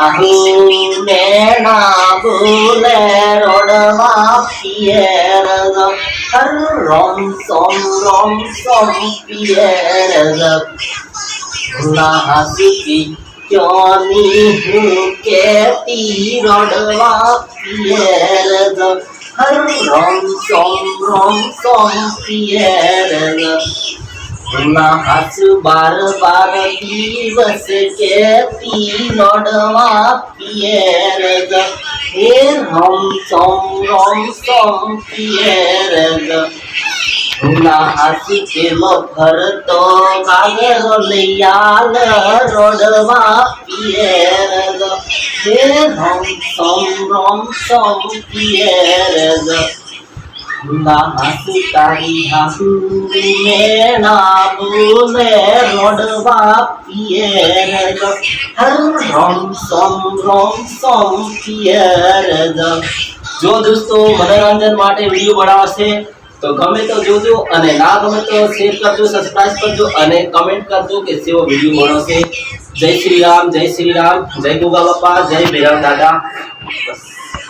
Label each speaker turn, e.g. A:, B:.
A: आहू नैना बोले रोडवा पियर हर रोम सोम पियर हसी क्योनी के रोडवा पियर हर रोम सोम पियर हाथ बार बार दिवस के रोडवा पियर हे रोम सोम पियर हाथी के भर तो गागर लियाल रोडवा पियर हे रोम सोम पियर हाथी तारी हाथू नैना बोले रोडवा पियर हर रोम सोम पियर जो दोस्तों मनोरंजन माटे वीडियो बनावा छे तो गमे तो जोजो अने ना गमे तो शेर करजो सब्सक्राइब करजो अने कमेंट करजो के सेवो वीडियो बनो छे। जय श्री राम जय गोगा बापा जय भैरव दादा।